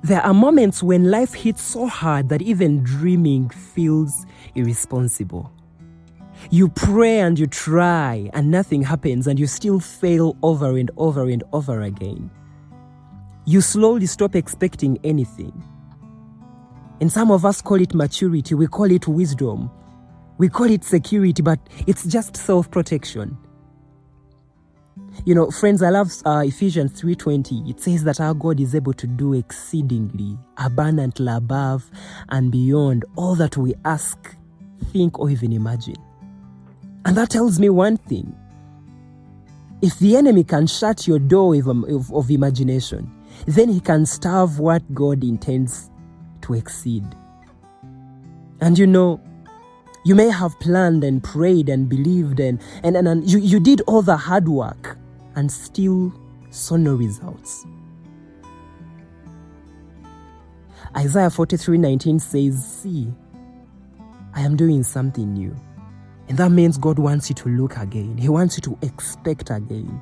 There are moments when life hits so hard that even dreaming feels irresponsible. You pray and you try and nothing happens, and you still fail over and over and over again. You slowly stop expecting anything. And some of us call it maturity, we call it wisdom, we call it security, but it's just self-protection. You know, friends, I love Ephesians 3:20. It says that our God is able to do exceedingly, abundantly above and beyond all that we ask, think, or even imagine. And that tells me one thing. If the enemy can shut your door of imagination, then he can starve what God intends to exceed. And you know, you may have planned and prayed and believed and you did all the hard work and still saw no results. Isaiah 43:19 says, "See, I am doing something new." And that means God wants you to look again. He wants you to expect again,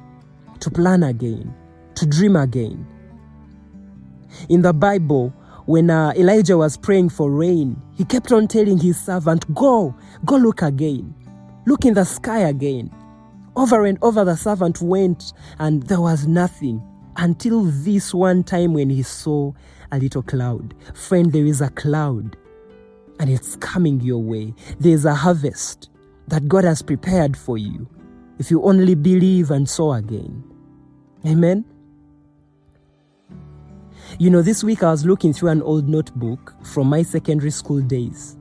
to plan again, to dream again. In the Bible, when Elijah was praying for rain, he kept on telling his servant, go look again. Look in the sky again. Over and over the servant went, and there was nothing until this one time when he saw a little cloud. Friend, there is a cloud, and it's coming your way. There's a harvest that God has prepared for you if you only believe and sow again. Amen? You know, this week I was looking through an old notebook from my secondary school days.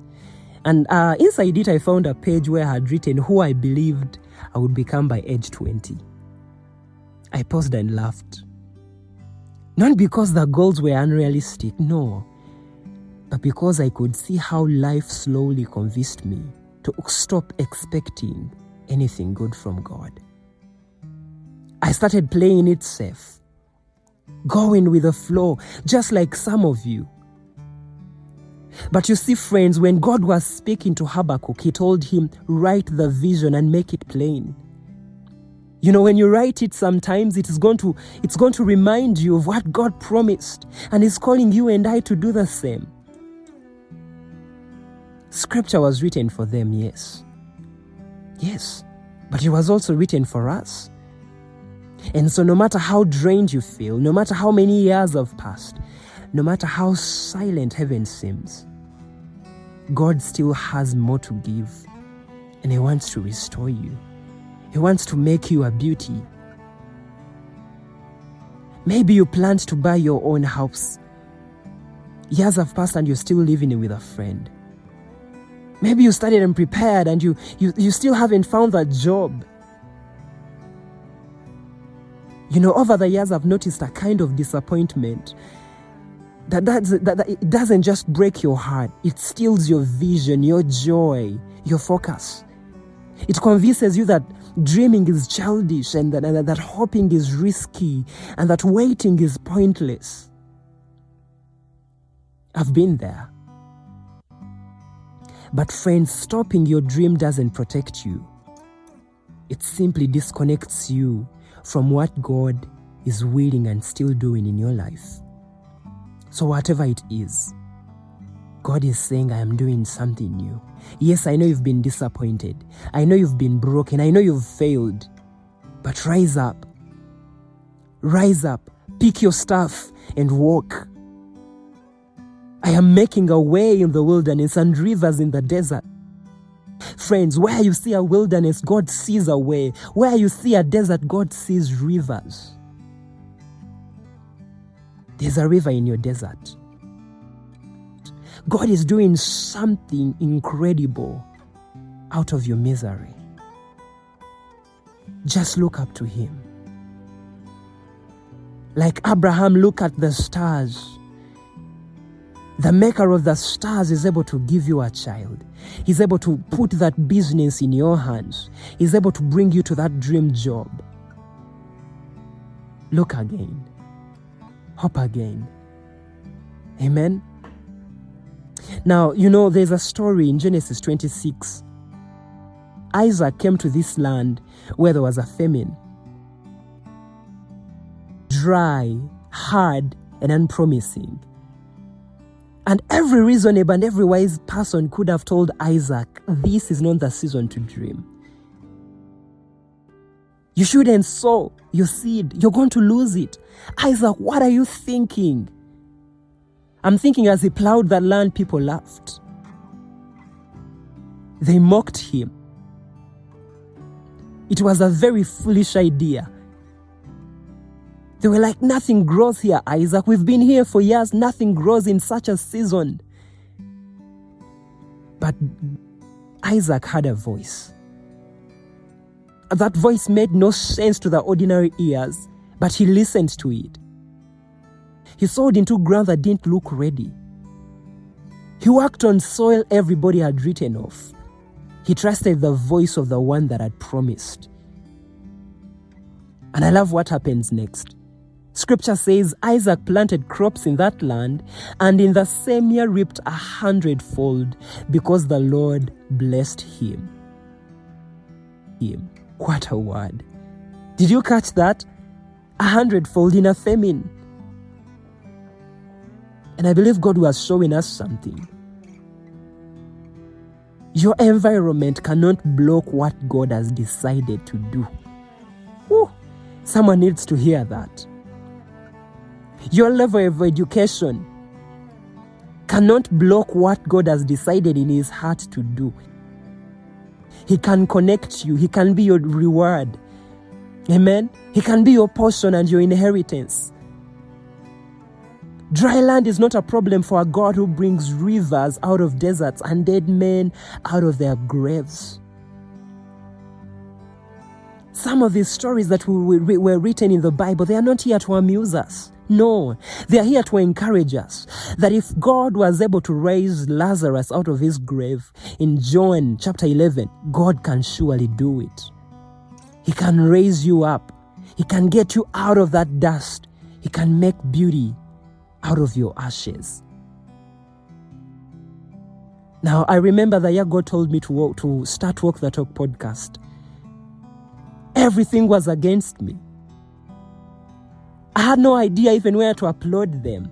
And inside it, I found a page where I had written who I believed I would become by age 20. I paused and laughed. Not because the goals were unrealistic, no, but because I could see how life slowly convinced me to stop expecting anything good from God. I started playing it safe, going with the flow, just like some of you. But you see, friends, when God was speaking to Habakkuk, he told him, write the vision and make it plain. You know, when you write it, sometimes it's going to remind you of what God promised, and He's calling you and I to do the same. Scripture was written for them, yes, but it was also written for us. And so no matter how drained you feel, no matter how many years have passed, no matter how silent heaven seems, God still has more to give, and He wants to restore you. He wants to make you a beauty. Maybe you planned to buy your own house. Years have passed and you're still living with a friend. Maybe you studied and prepared and you still haven't found that job. You know, over the years I've noticed a kind of disappointment that it doesn't just break your heart, it steals your vision, your joy, your focus. It convinces you that dreaming is childish and that hoping is risky and that waiting is pointless. I've been there. But friends, stopping your dream doesn't protect you. It simply disconnects you from what God is willing and still doing in your life. So whatever it is, God is saying, I am doing something new. Yes, I know you've been disappointed. I know you've been broken. I know you've failed. But rise up. Rise up. Pick your staff and walk. I am making a way in the wilderness and rivers in the desert. Friends, where you see a wilderness, God sees a way. Where you see a desert, God sees rivers. There's a river in your desert. God is doing something incredible out of your misery. Just look up to Him. Like Abraham, look at the stars. The maker of the stars is able to give you a child. He's able to put that business in your hands. He's able to bring you to that dream job. Look again. Hope again. Amen. Now, you know, there's a story in Genesis 26. Isaac came to this land where there was a famine. Dry, hard, and unpromising. And every reasonable and every wise person could have told Isaac, this is not the season to dream. You shouldn't sow your seed. You're going to lose it. Isaac, what are you thinking? I'm thinking as he plowed that land, people laughed. They mocked him. It was a very foolish idea. They were like, nothing grows here, Isaac. We've been here for years. Nothing grows in such a season. But Isaac had a voice. That voice made no sense to the ordinary ears, but he listened to it. He sowed into ground that didn't look ready. He worked on soil everybody had written off. He trusted the voice of the one that had promised. And I love what happens next. Scripture says Isaac planted crops in that land and in the same year reaped 100-fold because the Lord blessed him. What a word. Did you catch that? 100-fold in a famine. And I believe God was showing us something. Your environment cannot block what God has decided to do. Woo. Someone needs to hear that. Your level of education cannot block what God has decided in his heart to do. He can connect you. He can be your reward. Amen? He can be your portion and your inheritance. Dry land is not a problem for a God who brings rivers out of deserts and dead men out of their graves. Some of these stories that were written in the Bible, they are not here to amuse us. No, they are here to encourage us that if God was able to raise Lazarus out of his grave in John chapter 11, God can surely do it. He can raise you up. He can get you out of that dust. He can make beauty out of your ashes. Now, I remember the year God told me to start Walk the Talk podcast. Everything was against me. I had no idea even where to upload them.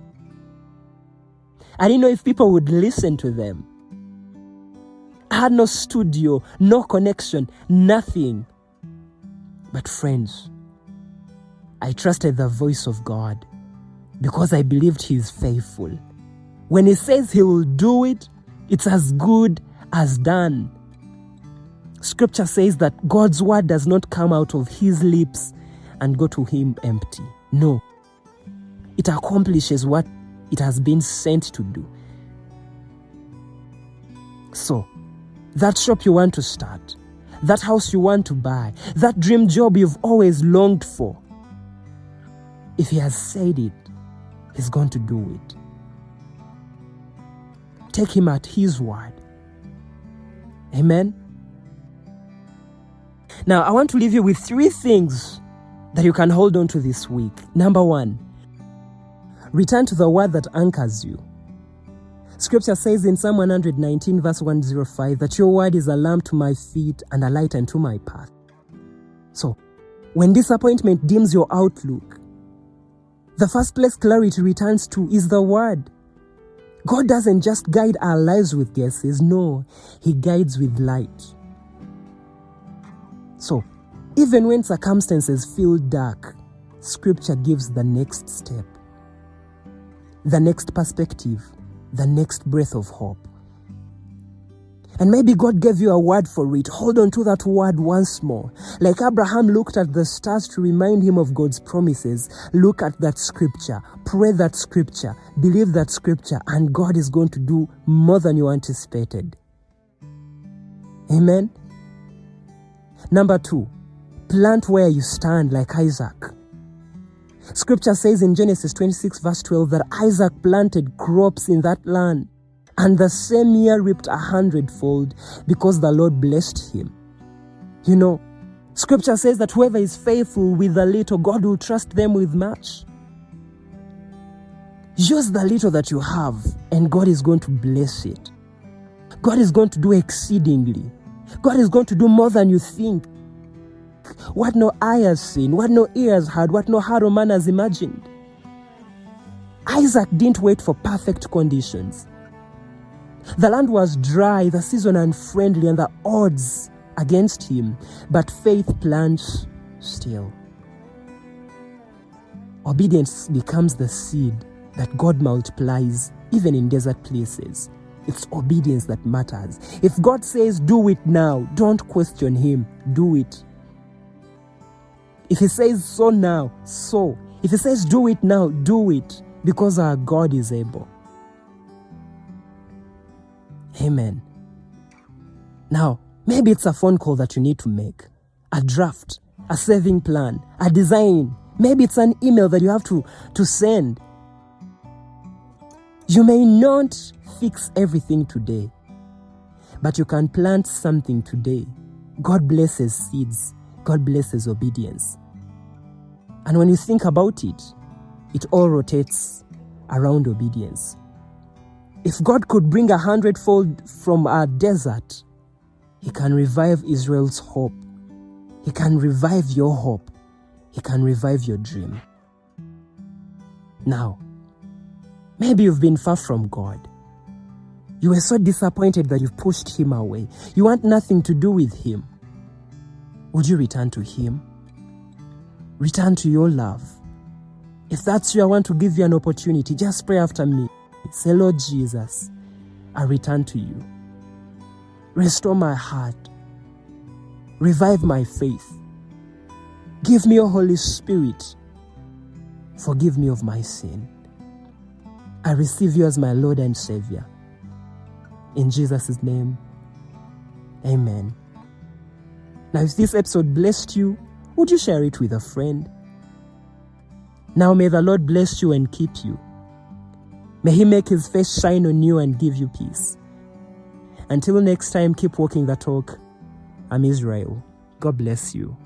I didn't know if people would listen to them. I had no studio, no connection, nothing. But friends, I trusted the voice of God because I believed he is faithful. When he says he will do it, it's as good as done. Scripture says that God's word does not come out of his lips and go to him empty. No, it accomplishes what it has been sent to do. So, that shop you want to start, that house you want to buy, that dream job you've always longed for, if he has said it, he's going to do it. Take him at his word. Amen? Now, I want to leave you with 3 things that you can hold on to this week. Number 1, return to the word that anchors you. Scripture says in Psalm 119 verse 105 that your word is a lamp to my feet and a light unto my path. So, when disappointment dims your outlook, the first place clarity returns to is the word. God doesn't just guide our lives with guesses. No, he guides with light. So, even when circumstances feel dark, Scripture gives the next step, the next perspective, the next breath of hope. And maybe God gave you a word for it. Hold on to that word once more. Like Abraham looked at the stars to remind him of God's promises. Look at that Scripture. Pray that Scripture. Believe that Scripture. And God is going to do more than you anticipated. Amen? Number 2, plant where you stand like Isaac. Scripture says in Genesis 26 verse 12 that Isaac planted crops in that land and the same year reaped 100-fold because the Lord blessed him. You know, Scripture says that whoever is faithful with the little, God will trust them with much. Use the little that you have and God is going to bless it. God is going to do exceedingly. God is going to do more than you think. What no eye has seen, what no ear has heard, what no heart or man has imagined. Isaac didn't wait for perfect conditions. The land was dry, the season unfriendly, and the odds against him, but faith plants still. Obedience becomes the seed that God multiplies even in desert places. It's obedience that matters. If God says, do it now, don't question him. Do it. If he says, so now, so. If he says, do it now, do it. Because our God is able. Amen. Now, maybe it's a phone call that you need to make, a draft, a saving plan, a design. Maybe it's an email that you have to send. You may not fix everything today, but you can plant something today. God blesses seeds. God blesses obedience. And when you think about it, it all rotates around obedience. If God could bring 100-fold from our desert, he can revive Israel's hope. He can revive your hope. He can revive your dream. Now, maybe you've been far from God. You were so disappointed that you pushed him away. You want nothing to do with him. Would you return to him? Return to your love. If that's you, I want to give you an opportunity. Just pray after me. Say, Lord Jesus, I return to you. Restore my heart. Revive my faith. Give me your Holy Spirit. Forgive me of my sin. I receive you as my Lord and Savior. In Jesus' name, amen. Now, if this episode blessed you, would you share it with a friend? Now may the Lord bless you and keep you. May he make his face shine on you and give you peace. Until next time, keep walking the talk. I'm Israel. God bless you.